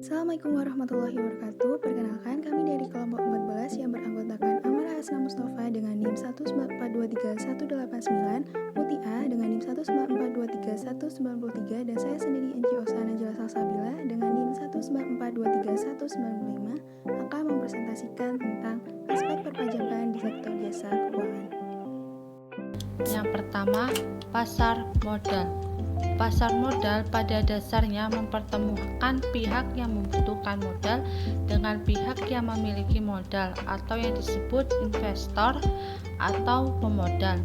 Assalamualaikum warahmatullahi wabarakatuh. Perkenalkan, kami dari kelompok 14 yang beranggotakan Amara Hasna Mustafa dengan NIM 194231189, Mutia dengan NIM 194231193, dan saya sendiri Enci Osa Najla Salsabila dengan NIM 194231195 akan mempresentasikan tentang aspek perpajakan di sektor jasa keuangan. Yang pertama, pasar modal. Pasar modal pada dasarnya mempertemukan pihak yang membutuhkan modal dengan pihak yang memiliki modal atau yang disebut investor atau pemodal.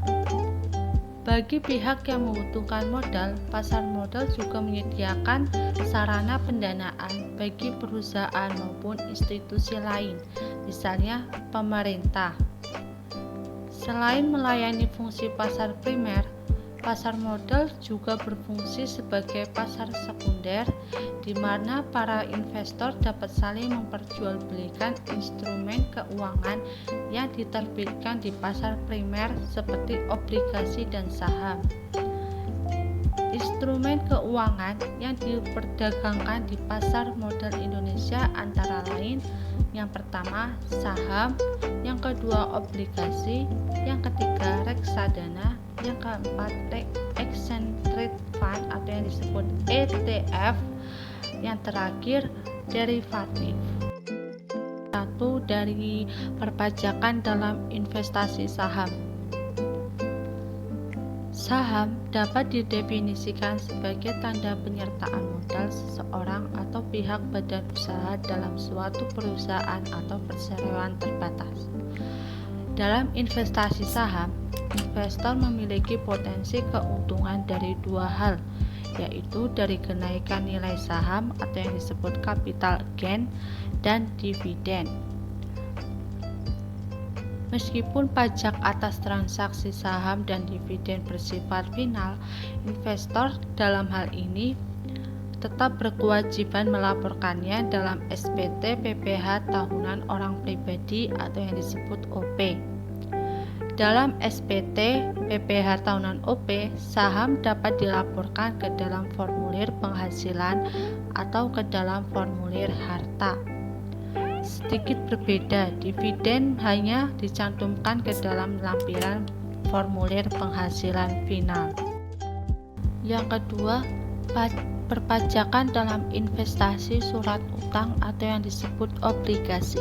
Bagi pihak yang membutuhkan modal, pasar modal juga menyediakan sarana pendanaan bagi perusahaan maupun institusi lain, misalnya pemerintah. Selain melayani fungsi pasar primer, pasar modal juga berfungsi sebagai pasar sekunder, di mana para investor dapat saling memperjualbelikan instrumen keuangan yang diterbitkan di pasar primer seperti obligasi dan saham. Instrumen keuangan yang diperdagangkan di pasar modal Indonesia antara lain yang pertama saham, yang kedua obligasi, yang ketiga reksadana, yang keempat exchange trade fund atau yang disebut ETF, yang terakhir derivatif. Satu dari perpajakan dalam investasi saham. Saham dapat didefinisikan sebagai tanda penyertaan modal seseorang atau pihak badan usaha dalam suatu perusahaan atau perseroan terbatas. Dalam investasi saham, investor memiliki potensi keuntungan dari dua hal, yaitu dari kenaikan nilai saham atau yang disebut capital gain dan dividen. Meskipun pajak atas transaksi saham dan dividen bersifat final, investor dalam hal ini tetap berkewajiban melaporkannya dalam SPT PPh tahunan orang pribadi atau yang disebut OP. Dalam SPT PPh tahunan OP, saham dapat dilaporkan ke dalam formulir penghasilan atau ke dalam formulir harta. Sedikit berbeda, dividen hanya dicantumkan ke dalam lampiran formulir penghasilan final. Yang kedua, perpajakan dalam investasi surat utang atau yang disebut obligasi.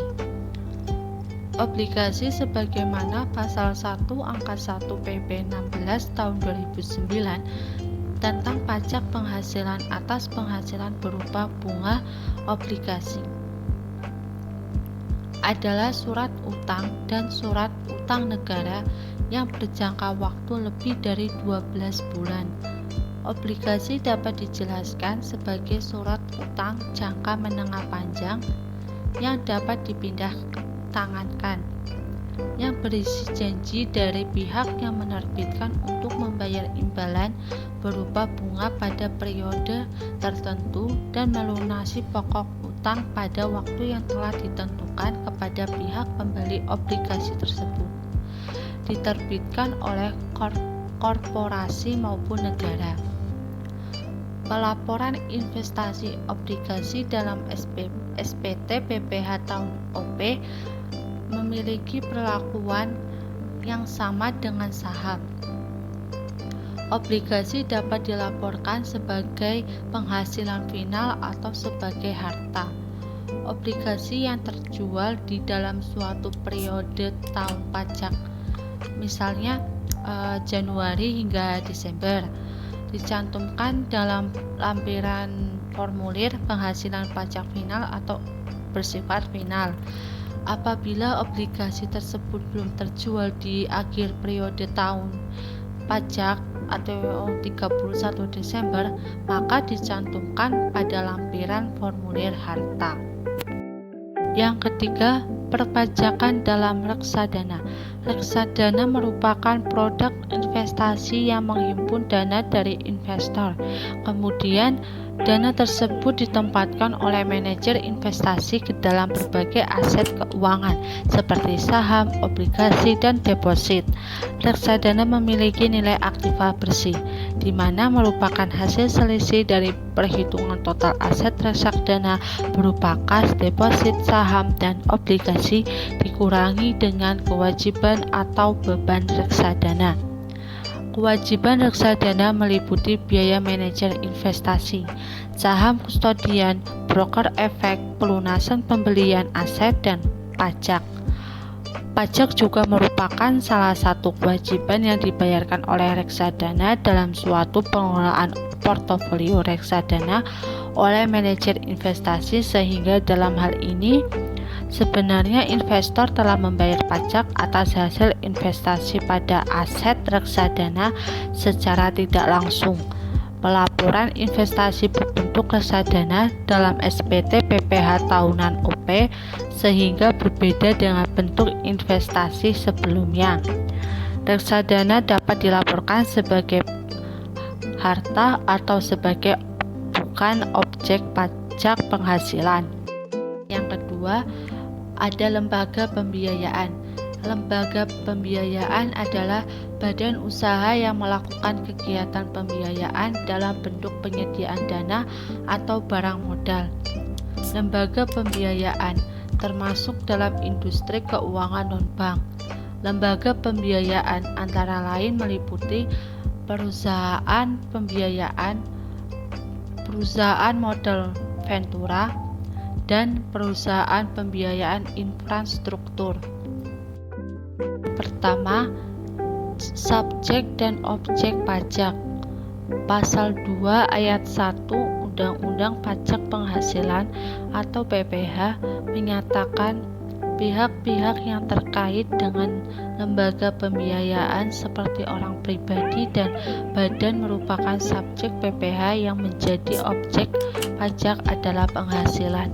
Obligasi sebagaimana pasal 1 angka 1 PP 16 tahun 2009 tentang pajak penghasilan atas penghasilan berupa bunga obligasi adalah surat utang dan surat utang negara yang berjangka waktu lebih dari 12 bulan. Obligasi dapat dijelaskan sebagai surat utang jangka menengah panjang yang dapat dipindah tangankan, yang berisi janji dari pihak yang menerbitkan untuk membayar imbalan berupa bunga pada periode tertentu dan melunasi pokok utang pada waktu yang telah ditentukan kepada pihak pembeli obligasi tersebut. Diterbitkan oleh korporasi maupun negara. Pelaporan investasi obligasi dalam SPT PPh tahun OP memiliki perlakuan yang sama dengan saham. Obligasi dapat dilaporkan sebagai penghasilan final atau sebagai harta. Obligasi yang terjual di dalam suatu periode tahun pajak, misalnya Januari hingga Desember, dicantumkan dalam lampiran formulir penghasilan pajak final atau bersifat final. Apabila obligasi tersebut belum terjual di akhir periode tahun pajak atau 31 Desember, maka dicantumkan pada lampiran formulir harta. Yang ketiga, perpajakan dalam reksadana. Reksadana merupakan produk investasi yang menghimpun dana dari investor, kemudian Dana tersebut ditempatkan oleh manajer investasi ke dalam berbagai aset keuangan seperti saham, obligasi, dan deposit. Reksadana memiliki nilai aktiva bersih, di mana merupakan hasil selisih dari perhitungan total aset reksadana berupa kas, deposit, saham, dan obligasi dikurangi dengan kewajiban atau beban reksadana. Kewajiban reksadana meliputi biaya manajer investasi, saham kustodian, broker efek, pelunasan pembelian aset, dan pajak. Pajak juga merupakan salah satu kewajiban yang dibayarkan oleh reksadana dalam suatu pengelolaan portofolio reksadana oleh manajer investasi, sehingga dalam hal ini sebenarnya investor telah membayar pajak atas hasil investasi pada aset reksadana secara tidak langsung. Pelaporan investasi berbentuk reksadana dalam SPT PPh tahunan OP sehingga berbeda dengan bentuk investasi sebelumnya. Reksadana dapat dilaporkan sebagai harta atau sebagai bukan objek pajak penghasilan. Yang kedua, ada lembaga pembiayaan. Lembaga pembiayaan adalah badan usaha yang melakukan kegiatan pembiayaan dalam bentuk penyediaan dana atau barang modal. Lembaga pembiayaan termasuk dalam industri keuangan non-bank. Lembaga pembiayaan antara lain meliputi perusahaan pembiayaan, perusahaan modal ventura, dan perusahaan pembiayaan infrastruktur. Pertama, subjek dan objek pajak. Pasal 2 ayat 1 Undang-Undang Pajak Penghasilan atau PPh menyatakan pihak-pihak yang terkait dengan lembaga pembiayaan seperti orang pribadi dan badan merupakan subjek PPh yang menjadi objek pajak adalah penghasilan.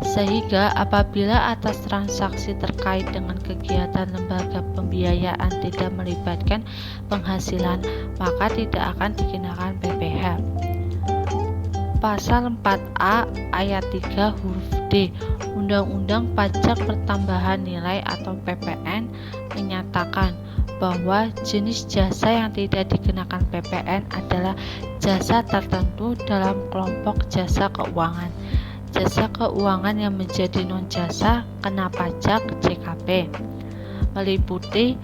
Sehingga apabila atas transaksi terkait dengan kegiatan lembaga pembiayaan tidak melibatkan penghasilan, maka tidak akan dikenakan PPh. Pasal 4A ayat 3 huruf D Undang-Undang Pajak Pertambahan Nilai atau PPN menyatakan bahwa jenis jasa yang tidak dikenakan PPN adalah jasa tertentu dalam kelompok jasa keuangan. Jasa keuangan yang menjadi non-jasa kena pajak JKP meliputi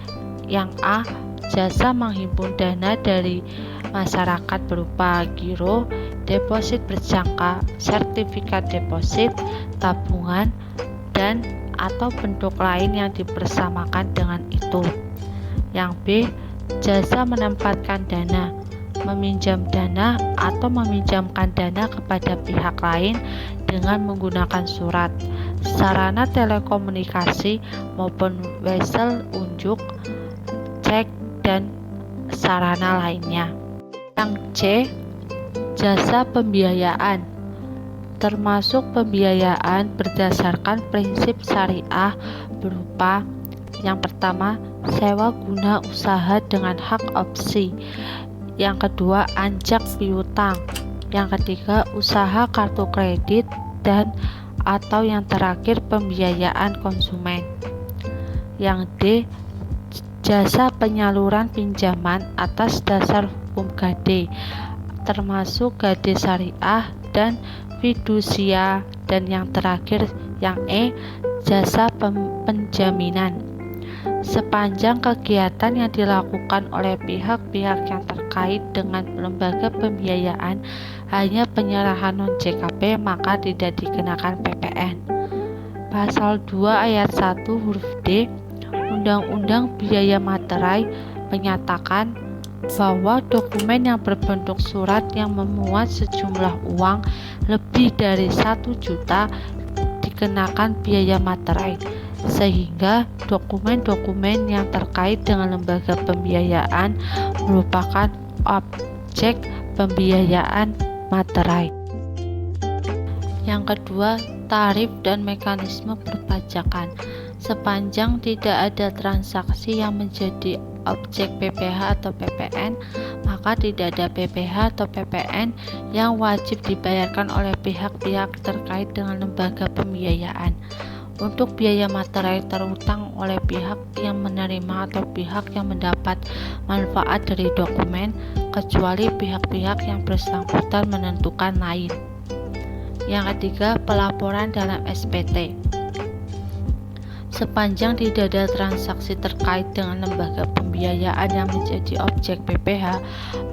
yang A. Jasa menghimpun dana dari masyarakat berupa giro, deposit berjangka, sertifikat deposit, tabungan, dan atau bentuk lain yang dipersamakan dengan itu. Yang B. Jasa menempatkan dana, meminjam dana atau meminjamkan dana kepada pihak lain dengan menggunakan surat, sarana telekomunikasi maupun wesel unjuk, cek, dan sarana lainnya. Yang C. Jasa pembiayaan termasuk pembiayaan berdasarkan prinsip syariah berupa yang pertama, sewa guna usaha dengan hak opsi. Yang kedua, anjak piutang. Yang ketiga, usaha kartu kredit, dan atau yang terakhir pembiayaan konsumen. Yang D. Jasa penyaluran pinjaman atas dasar hukum gade termasuk gade syariah dan fidusia. Dan yang terakhir yang E. Jasa penjaminan. Sepanjang kegiatan yang dilakukan oleh pihak-pihak yang terkait dengan lembaga pembiayaan hanya penyerahan non-JKP, maka tidak dikenakan PPN. Pasal 2 ayat 1 huruf D Undang-Undang Biaya Materai menyatakan bahwa dokumen yang berbentuk surat yang memuat sejumlah uang lebih dari 1 juta dikenakan biaya materai, sehingga dokumen-dokumen yang terkait dengan lembaga pembiayaan merupakan objek pembiayaan materai. Yang kedua, tarif dan mekanisme perpajakan. Sepanjang tidak ada transaksi yang menjadi objek PPh atau PPN, maka tidak ada PPh atau PPN yang wajib dibayarkan oleh pihak-pihak terkait dengan lembaga pembiayaan. Untuk biaya materai terutang oleh pihak yang menerima atau pihak yang mendapat manfaat dari dokumen, kecuali pihak-pihak yang bersangkutan menentukan lain. Yang ketiga, pelaporan dalam SPT. Sepanjang tidak ada transaksi terkait dengan lembaga pembiayaan yang menjadi objek PPh,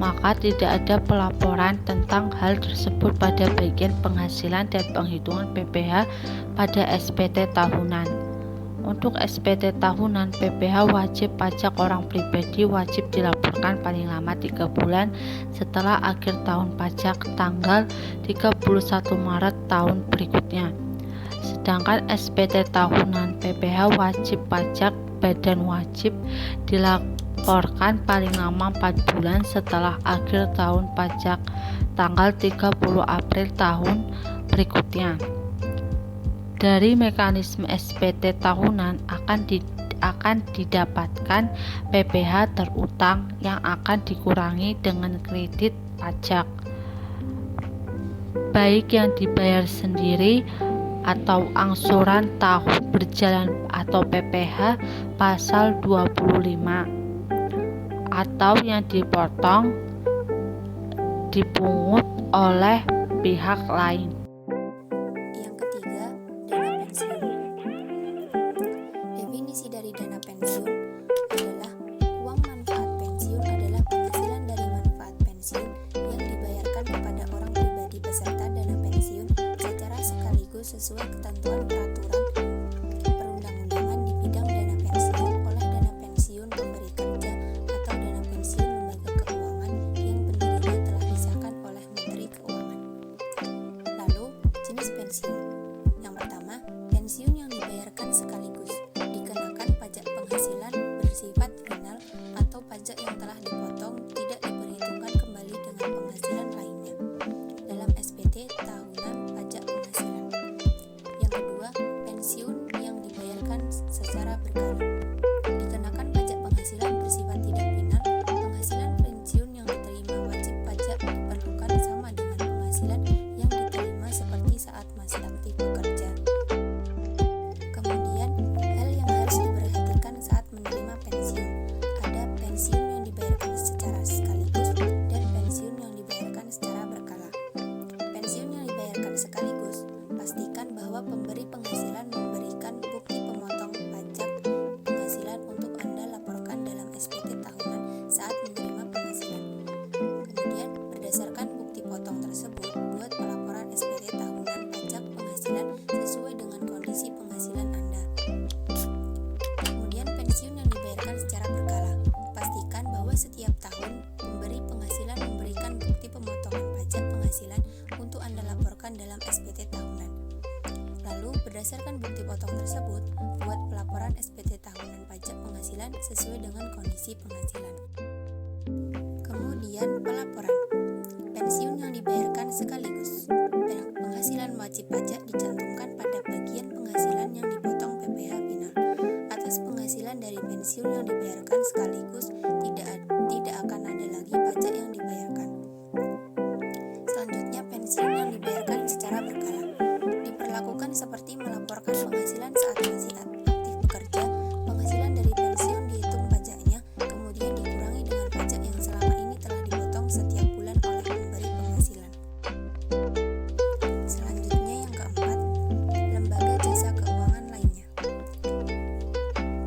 maka tidak ada pelaporan tentang hal tersebut pada bagian penghasilan dan penghitungan PPh pada SPT tahunan. Untuk SPT tahunan, PPh wajib pajak orang pribadi wajib dilaporkan paling lama 3 bulan setelah akhir tahun pajak tanggal 31 Maret tahun berikutnya. Sedangkan SPT tahunan, PPh wajib pajak badan wajib dilaporkan paling lama 4 bulan setelah akhir tahun pajak tanggal 30 April tahun berikutnya. Dari mekanisme SPT tahunan akan didapatkan PPh terutang yang akan dikurangi dengan kredit pajak, baik yang dibayar sendiri atau angsuran tahun berjalan atau PPh pasal 25, atau yang dipotong dipungut oleh pihak lain. Yang ketiga, dana pensiun. Definisi dari dana pensiun adalah uang manfaat pensiun adalah penghasilan dari manfaat pensiun yang dibayarkan kepada orang pribadi peserta dana pensiun secara sekaligus sesuai ketentuan peraturan perundang-undangan di bidang dana pensiun oleh dana pensiun pemberi kerja atau dana pensiun lembaga keuangan yang pendirinya telah disahkan oleh Menteri Keuangan. Lalu, jenis pensiun. Yang pertama, pensiun yang dibayarkan sekaligus, dikenakan pajak penghasilan bersifat final atau pajak yang telah dipotong tidak diperhitungkan kembali dengan penghasilan lainnya dalam SPT tahunan pajak penghasilan. Yang kedua, pensiun yang dibayarkan secara berkala, dikenakan pajak penghasilan bersifat tidak final. Penghasilan pensiun yang diterima wajib pajak diperlukan sama dengan penghasilan yang diterima seperti saat masih aktif bekerja. Kemudian, hal yang harus diperhatikan saat menerima pensiun, ada pensiun yang dibayarkan secara sekaligus dan pensiun yang dibayarkan secara berkala. Pensiun yang dibayarkan sekaligus, pastikan bahwa pemberi penghasilan memberikan bukti pemotong pajak penghasilan untuk Anda laporkan dalam SPT tahunan saat menerima penghasilan. Kemudian, berdasarkan bukti potong tersebut, buat pelaporan SPT tahunan pajak penghasilan sesuai dengan kondisi penghasilan Anda. Kemudian, pensiun yang dibayarkan secara berkala, pastikan bahwa setiap tahun pemberi penghasilan memberikan bukti pemotongan pajak penghasilan untuk Anda laporkan dalam SPT tahunan. Lalu, berdasarkan bukti potong tersebut, buat pelaporan SPT tahunan pajak penghasilan sesuai dengan kondisi penghasilan. Kemudian, pelaporan pensiun yang dibayarkan sekaligus. Penghasilan wajib pajak dicantumkan pada bagian penghasilan yang dipotong PPh final. Atas penghasilan dari pensiun yang dibayarkan sekaligus, tidak akan ada lagi pajak yang dibayarkan. Selanjutnya, pensiun yang dibayarkan secara berkala, diperlakukan seperti melaporkan penghasilan saat masih aktif bekerja. Penghasilan dari pensiun dihitung pajaknya, kemudian dikurangi dengan pajak yang selama ini telah dipotong setiap bulan oleh pemberi penghasilan. Selanjutnya, yang keempat, lembaga jasa keuangan lainnya.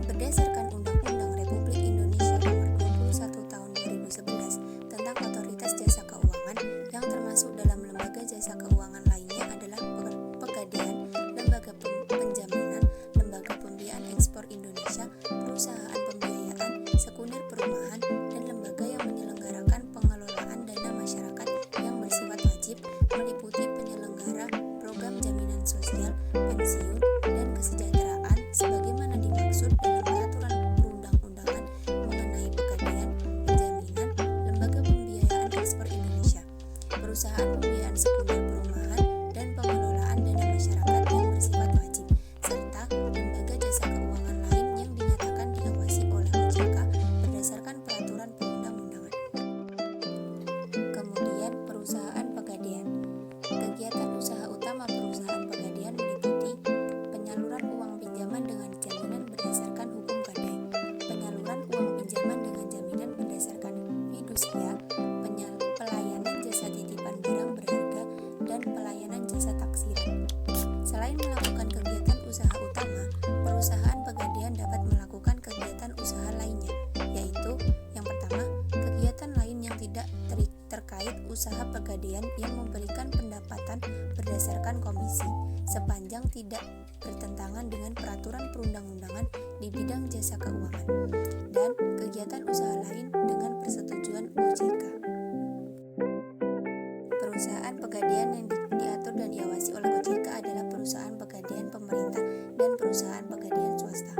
Berdasarkan Undang-Undang Republik Indonesia Nomor 21 Tahun 2011 tentang Otoritas Jasa Keuangan, yang termasuk dalam lembaga jasa keuangan lainnya adalah Pegadaian, Lembaga Penjaminan, Lembaga Pembiayaan Ekspor Indonesia, Perusahaan Pembiayaan, Sekunder Perumahan, dan lembaga yang menyelenggarakan pengelolaan dana masyarakat yang bersifat wajib, meliputi penyelenggara program jaminan sosial, pensiun, dan kesejahteraan sebagaimana dimaksud dalam peraturan perundang-undangan mengenai pegadaian, penjaminan, lembaga pembiayaan ekspor Indonesia, perusahaan pembiayaan sekunder perumahan, dan pengelolaan dana masyarakat yang bersifat wajib, serta lembaga jasa keuangan lain yang dinyatakan diawasi oleh OJK berdasarkan melakukan kegiatan usaha utama, perusahaan pegadaian dapat melakukan kegiatan usaha lainnya, yaitu yang pertama, kegiatan lain yang tidak terkait usaha pegadaian yang memberikan pendapatan berdasarkan komisi, sepanjang tidak bertentangan dengan peraturan perundang-undangan di bidang jasa keuangan, dan kegiatan usaha lain dengan persetujuan OJK. Perusahaan pegadaian yang diatur dan diawasi oleh OJK adalah perusahaan pegadaian pemerintah dan perusahaan pegadaian swasta.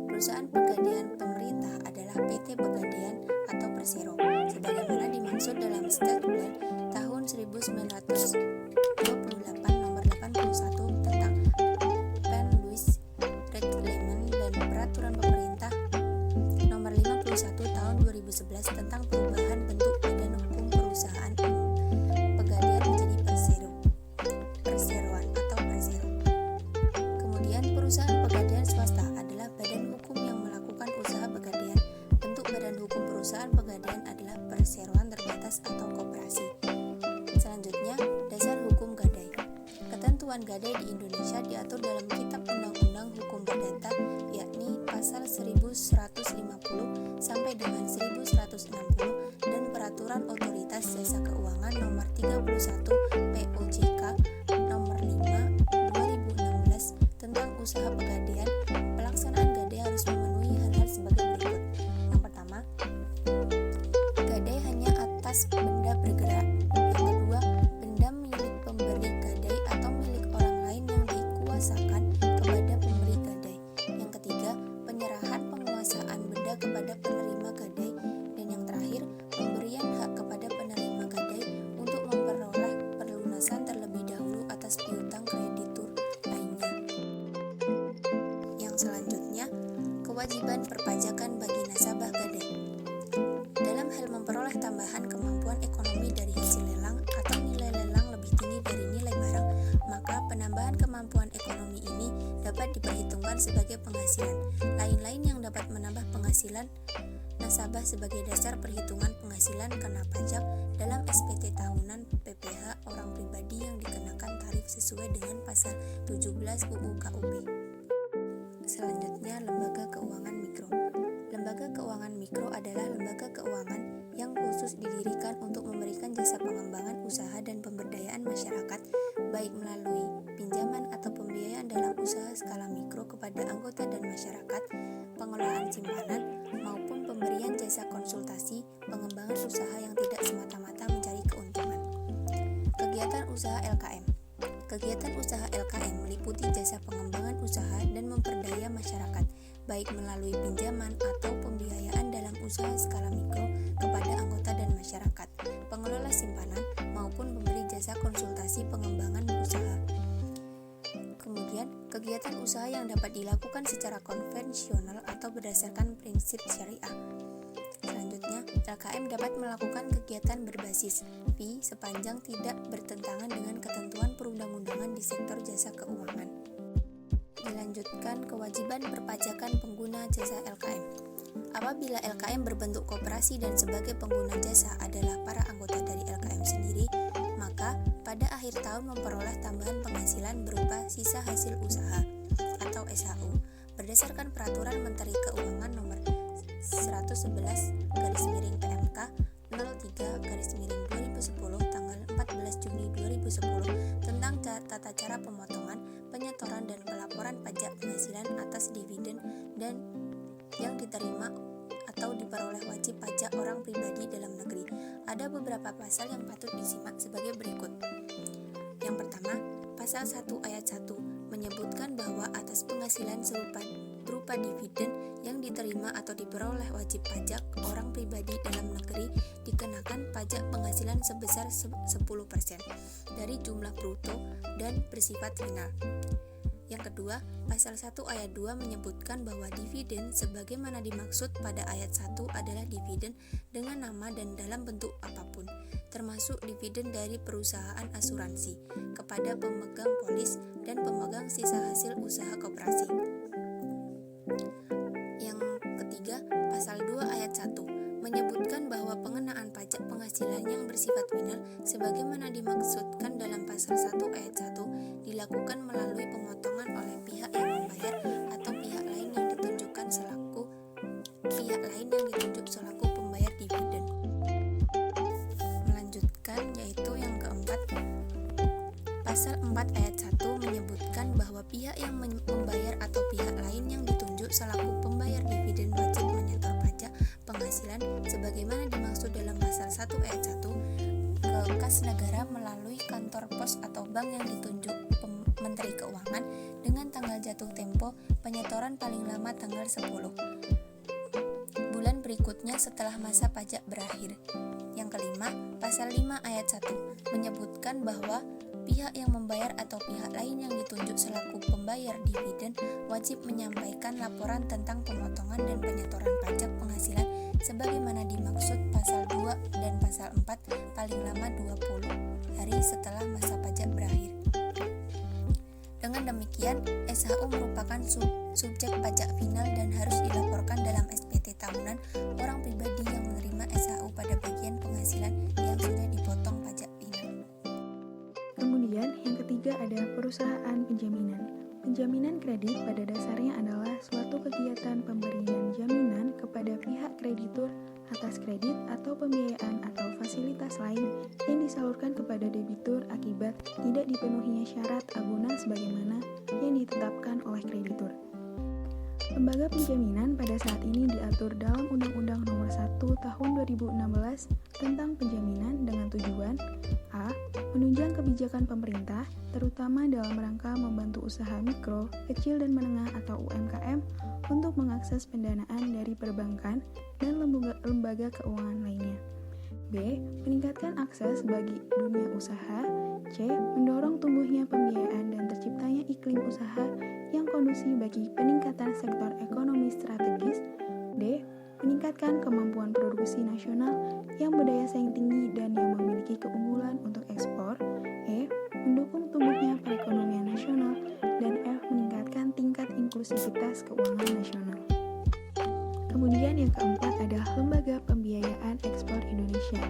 Perusahaan pegadaian pemerintah adalah PT Pegadaian atau Persero, sebagaimana dimaksud dalam Statute tahun 1928 nomor 81 tentang Pen-Louis Reglement dan Peraturan Pemerintah nomor 51 tahun 2011 tentang perubahan bentuk badan hukum perusahaan umum pegadaian menjadi perseroan atau persero. Kemudian perusahaan pegadaian swasta adalah badan hukum yang melakukan usaha pegadaian. Bentuk badan hukum perusahaan pegadaian adalah perseroan terbatas atau koperasi. Selanjutnya, dasar hukum gadai. Ketentuan gadai di Indonesia diatur dalam Kitab Undang-Undang Hukum Perdata, yakni pasal 1150 sampai dengan 1160 dan Peraturan Otoritas Jasa Keuangan nomor 31 POJK nomor 5 2016 tentang usaha pegadaian. Pelaksanaan gadai harus memenuhi hal-hal sebagai berikut. Yang pertama, gadai hanya atas benda bergerak. Yang kedua, benda milik pemberi gadai atau milik orang lain yang dikuasakan kepada pemberi gadai. Yang ketiga, penyerahan penguasaan benda kepada penerima gadai. Dan yang terakhir, pemberian hak kepada penerima gadai untuk memperoleh perlunasan terlebih dahulu atas piutang kreditur lainnya. Yang selanjutnya, kewajiban perpajakan bagi nasabah gadai. Dalam hal memperoleh tambahan kemampuan ekonomi dari hasil lelang atau nilai lelang lebih tinggi dari nilai barang, maka penambahan kemampuan ekonomi ini dapat diperhitungkan sebagai penghasilan. Lain-lain yang dapat menambah penghasilan nasabah sebagai dasar perhitungan penghasilan kena pajak dalam SPT tahunan PPh orang pribadi yang dikenakan tarif sesuai dengan pasal 17 UU KUP. Selanjutnya, lembaga keuangan mikro. Lembaga keuangan mikro adalah lembaga keuangan yang khusus didirikan untuk memberikan jasa pengembangan usaha dan pemberdayaan masyarakat, baik melalui pinjaman atau pembiayaan dalam usaha skala mikro kepada anggota dan masyarakat, pengelolaan simpanan, maupun pemberian jasa konsultasi pengembangan usaha yang tidak semata-mata mencari keuntungan. Kegiatan usaha LKM. Kegiatan usaha LKM meliputi jasa pengembangan usaha dan memperdaya masyarakat, baik melalui pinjaman atau pembiayaan dalam usaha skala mikro kepada anggota dan masyarakat, pengelola simpanan, maupun pemberi jasa konsultasi pengembangan usaha. Kemudian, kegiatan usaha yang dapat dilakukan secara konvensional atau berdasarkan prinsip syariah. Selanjutnya, LKM dapat melakukan kegiatan berbasis fee sepanjang tidak bertentangan dengan ketentuan perundang-undangan di sektor jasa keuangan. Dilanjutkan, kewajiban perpajakan pengguna jasa LKM. Apabila LKM berbentuk koperasi dan sebagai pengguna jasa adalah para anggota dari LKM sendiri, maka pada akhir tahun memperoleh tambahan penghasilan berupa sisa hasil usaha atau SHU berdasarkan Peraturan Menteri Keuangan nomor 111/PMK 03/2010 tanggal 14 Juni 2010 tentang tata cara pemotongan, penyetoran dan pelaporan pajak penghasilan atas dividen dan yang diterima atau diperoleh wajib pajak orang pribadi dalam negeri. Ada beberapa pasal yang patut disimak sebagai berikut. Yang pertama, pasal 1 ayat 1 menyebutkan bahwa atas penghasilan berupa dividen yang diterima atau diperoleh wajib pajak orang pribadi dalam negeri dikenakan pajak penghasilan sebesar 10% dari jumlah bruto dan bersifat final. Yang kedua, pasal 1 ayat 2 menyebutkan bahwa dividen sebagaimana dimaksud pada ayat 1 adalah dividen dengan nama dan dalam bentuk apapun, termasuk dividen dari perusahaan asuransi kepada pemegang polis dan pemegang sisa hasil usaha koperasi. Yang ketiga, pasal 2 ayat 1 menyebutkan bahwa pengenaan pajak penghasilan yang bersifat final sebagaimana dimaksudkan dalam pasal 1 ayat 1 dilakukan melalui pemotongan 4 ayat 1 menyebutkan bahwa pihak yang membayar atau pihak lain yang ditunjuk selaku pembayar dividen wajib menyetor pajak penghasilan sebagaimana dimaksud dalam pasal 1 ayat 1 ke kas negara melalui kantor pos atau bank yang ditunjuk Menteri Keuangan dengan tanggal jatuh tempo penyetoran paling lama tanggal 10 bulan berikutnya setelah masa pajak berakhir. Yang kelima, pasal 5 ayat 1 menyebutkan bahwa pihak yang membayar atau pihak lain yang ditunjuk selaku pembayar dividen wajib menyampaikan laporan tentang pemotongan dan penyetoran pajak penghasilan sebagaimana dimaksud pasal 2 dan pasal 4 paling lama 20 hari setelah masa pajak berakhir. Dengan demikian, SHU merupakan subjek pajak final dan harus dilaporkan dalam SPT tahunan orang pribadi yang menerima SHU pada bagian penghasilan yang sudah dipotong pajak final. Kemudian yang ketiga ada perusahaan penjaminan. Penjaminan kredit pada dasarnya adalah suatu kegiatan pemberian jaminan kepada pihak kreditur atas kredit atau pembiayaan atau fasilitas lain yang disalurkan kepada debitur akibat tidak dipenuhinya syarat agunan sebagaimana yang ditetapkan oleh kreditur. Lembaga penjaminan pada saat ini diatur dalam Undang-Undang Nomor 1 Tahun 2016 tentang penjaminan dengan tujuan a. Menunjang kebijakan pemerintah, terutama dalam rangka membantu usaha mikro, kecil dan menengah atau UMKM untuk mengakses pendanaan dari perbankan dan lembaga keuangan lainnya. B. Meningkatkan akses bagi dunia usaha. C. Mendorong tumbuhnya pembiayaan dan terciptanya iklim usaha yang kondusif bagi peningkatan sektor ekonomi strategis. D. Meningkatkan kemampuan produksi nasional yang berdaya saing tinggi dan yang memiliki keunggulan untuk ekspor. E. Mendukung tumbuhnya perekonomian nasional. Dan F. Meningkatkan tingkat inklusivitas keuangan nasional. Kemudian yang keempat ada Lembaga Pembiayaan Ekspor Indonesia.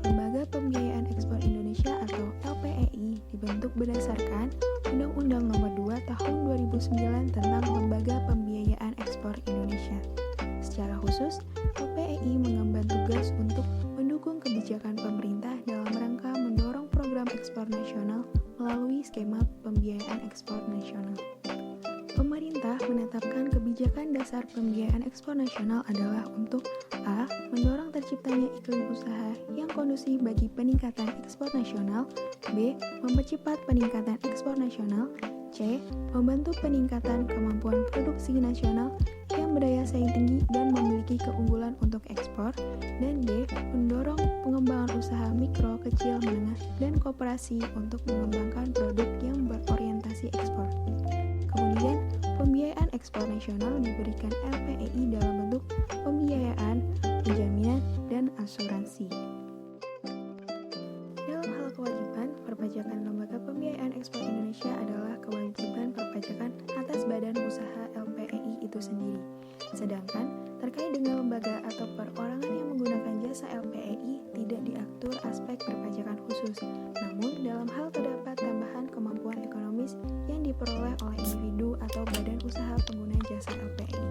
Lembaga Pembiayaan Ekspor Indonesia atau LPEI dibentuk berdasarkan Undang-Undang Nomor 2 Tahun 2009 tentang Lembaga Pembiayaan Ekspor Indonesia. Secara khusus, LPEI mengemban tugas untuk mendukung kebijakan pemerintah dalam rangka mendorong program ekspor nasional melalui skema pembiayaan ekspor nasional. Pemerintah menetapkan kebijakan dasar pembiayaan ekspor nasional adalah untuk a. Mendorong terciptanya iklim usaha yang kondusif bagi peningkatan ekspor nasional. B. Mempercepat peningkatan ekspor nasional. C. Membantu peningkatan kemampuan produksi nasional yang berdaya saing tinggi dan memiliki keunggulan untuk ekspor. Dan D. Mendorong pengembangan usaha mikro, kecil, menengah, dan koperasi untuk mengembangkan produk yang berorientasi ekspor. Kemudian, pembiayaan ekspor nasional diberikan LPEI dalam bentuk pembiayaan, penjaminan, dan asuransi. Dalam hal kewajiban, perpajakan Lembaga Pembiayaan Ekspor Indonesia adalah kewajiban perpajakan atas badan usaha LPEI itu sendiri. Sedangkan, terkait dengan lembaga atau perorangan yang menggunakan jasa LPEI tidak diatur aspek perpajakan khusus. Namun, dalam hal terdapat tambahan kemampuan ekonomis yang diperoleh oleh individu atau badan usaha pengguna jasa LPEI,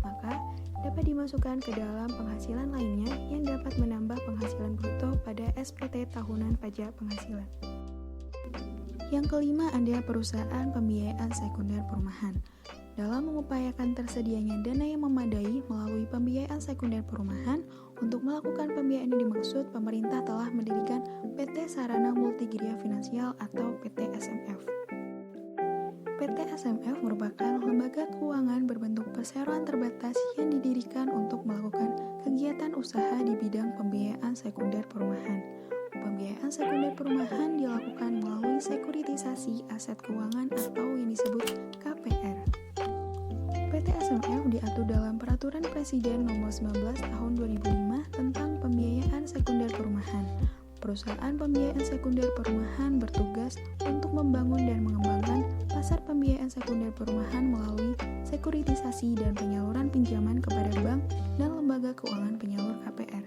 maka dapat dimasukkan ke dalam penghasilan lainnya yang dapat menambah penghasilan bruto pada SPT tahunan pajak penghasilan. Yang kelima ada perusahaan pembiayaan sekunder perumahan. Dalam mengupayakan tersedianya dana yang memadai melalui pembiayaan sekunder perumahan, untuk melakukan pembiayaan ini dimaksud pemerintah telah mendirikan PT Sarana Multigria Finansial atau PT SMF. PT SMF merupakan lembaga keuangan berbentuk perseroan terbatas yang didirikan untuk melakukan kegiatan usaha di bidang pembiayaan sekunder perumahan. Pembiayaan sekunder perumahan dilakukan melalui sekuritisasi aset keuangan atau yang disebut KPR. PT SMF diatur dalam Peraturan Presiden Nomor 19 Tahun 2005 tentang Pembiayaan Sekunder Perumahan. Perusahaan pembiayaan sekunder perumahan bertugas untuk membangun dan mengembangkan pasar pembiayaan sekunder perumahan melalui sekuritisasi dan penyaluran pinjaman kepada bank dan lembaga keuangan penyalur KPR.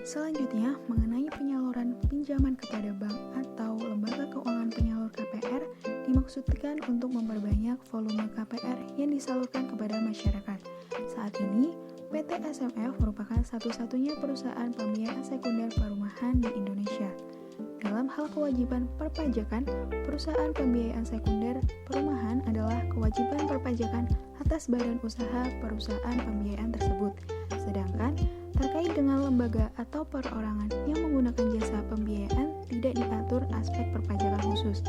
Selanjutnya, mengenai penyaluran pinjaman kepada bank atau lembaga keuangan penyalur KPR dimaksudkan untuk memperbanyak volume KPR yang disalurkan kepada masyarakat. Saat ini, PT SMF merupakan satu-satunya perusahaan pembiayaan sekunder perumahan di Indonesia. Dalam hal kewajiban perpajakan, perusahaan pembiayaan sekunder perumahan adalah kewajiban perpajakan atas badan usaha perusahaan pembiayaan tersebut. Sedangkan terkait dengan lembaga atau perorangan yang menggunakan jasa pembiayaan tidak diatur aspek perpajakan khusus.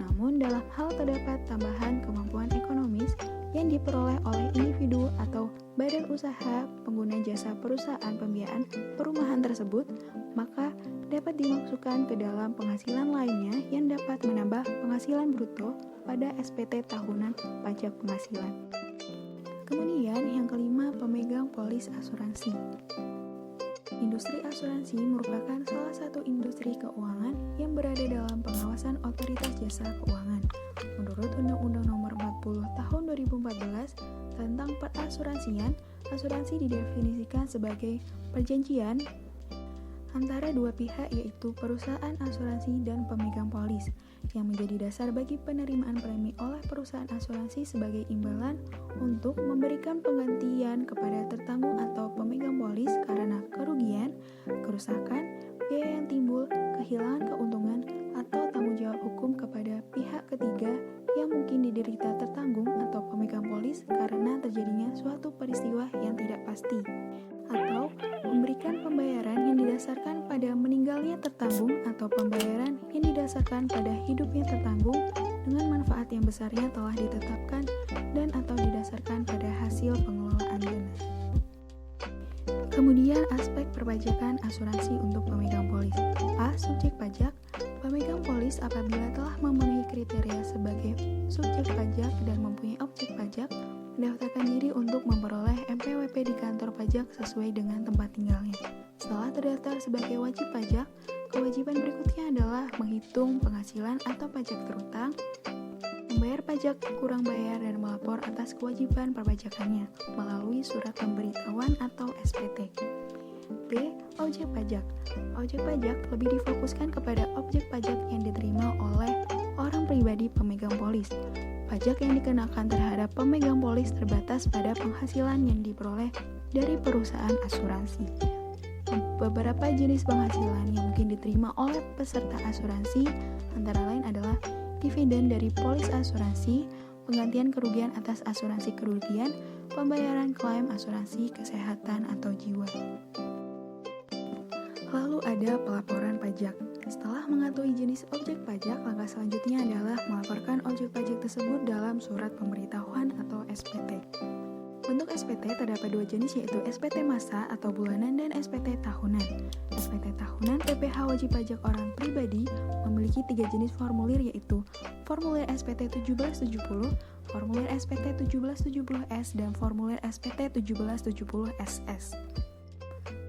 Namun dalam hal terdapat tambahan kemampuan ekonomis yang diperoleh oleh individu atau badan usaha pengguna jasa perusahaan pembiayaan perumahan tersebut, maka dapat dimasukkan ke dalam penghasilan lainnya yang dapat menambah penghasilan bruto pada SPT tahunan pajak penghasilan. Kemudian yang kelima, pemegang polis asuransi. Industri asuransi merupakan salah satu industri keuangan yang berada dalam pengawasan otoritas jasa keuangan. Menurut Undang-Undang Nomor 40 Tahun 2014 tentang perasuransian, asuransi didefinisikan sebagai perjanjian antara dua pihak, yaitu perusahaan asuransi dan pemegang polis, yang menjadi dasar bagi penerimaan premi oleh perusahaan asuransi sebagai imbalan untuk memberikan penggantian kepada tertanggung atau pemegang polis karena kerugian, kerusakan, biaya yang timbul, kehilangan keuntungan, atau tanggung jawab hukum kepada pihak ketiga yang mungkin diderita tertanggung atau pemegang polis karena terjadinya suatu peristiwa yang tidak pasti, atau memberikan pembayaran yang didasarkan pada meninggalnya tertanggung atau pembayaran yang didasarkan pada hidupnya tertanggung dengan manfaat yang besarnya telah ditetapkan dan atau didasarkan pada hasil pengelolaan dana. Kemudian aspek perpajakan asuransi untuk pemegang polis. A. Subjek pajak. Pemegang polis apabila telah memenuhi kriteria sebagai subjek pajak dan mempunyai objek pajak, mendaftarkan diri untuk memperoleh MPWP di kantor pajak sesuai dengan tempat tinggalnya. Setelah terdaftar sebagai wajib pajak, kewajiban berikutnya adalah menghitung penghasilan atau pajak terutang, membayar pajak kurang bayar dan melapor atas kewajiban perpajakannya melalui surat pemberitahuan atau SPT. B. Objek pajak. Objek pajak lebih difokuskan kepada objek pajak yang diterima oleh orang pribadi pemegang polis. Pajak yang dikenakan terhadap pemegang polis terbatas pada penghasilan yang diperoleh dari perusahaan asuransi. Beberapa jenis penghasilan yang mungkin diterima oleh peserta asuransi antara lain adalah dividen dari polis asuransi, penggantian kerugian atas asuransi kerugian, pembayaran klaim asuransi kesehatan atau jiwa. Lalu ada pelaporan pajak. Setelah mengetahui jenis objek pajak, langkah selanjutnya adalah melaporkan objek pajak tersebut dalam surat pemberitahuan atau SPT. Bentuk SPT terdapat dua jenis, yaitu SPT masa atau bulanan dan SPT tahunan. SPT tahunan PPh wajib pajak orang pribadi memiliki tiga jenis formulir, yaitu formulir SPT 1770, formulir SPT 1770S, dan formulir SPT 1770SS.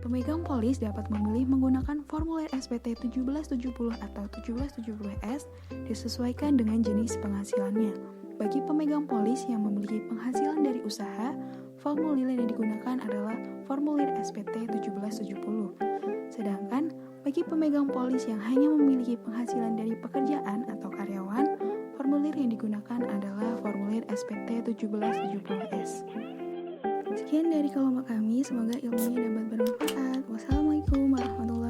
Pemegang polis dapat memilih menggunakan formulir SPT 1770 atau 1770S disesuaikan dengan jenis penghasilannya. Bagi pemegang polis yang memiliki penghasilan dari usaha, formulir yang digunakan adalah formulir SPT 1770. Sedangkan bagi pemegang polis yang hanya memiliki penghasilan dari pekerjaan atau karyawan, formulir yang digunakan adalah formulir SPT 1770S. Sekian dari kelompok kami, semoga ilmunya dapat bermanfaat. Wassalamualaikum warahmatullahi wabarakatuh.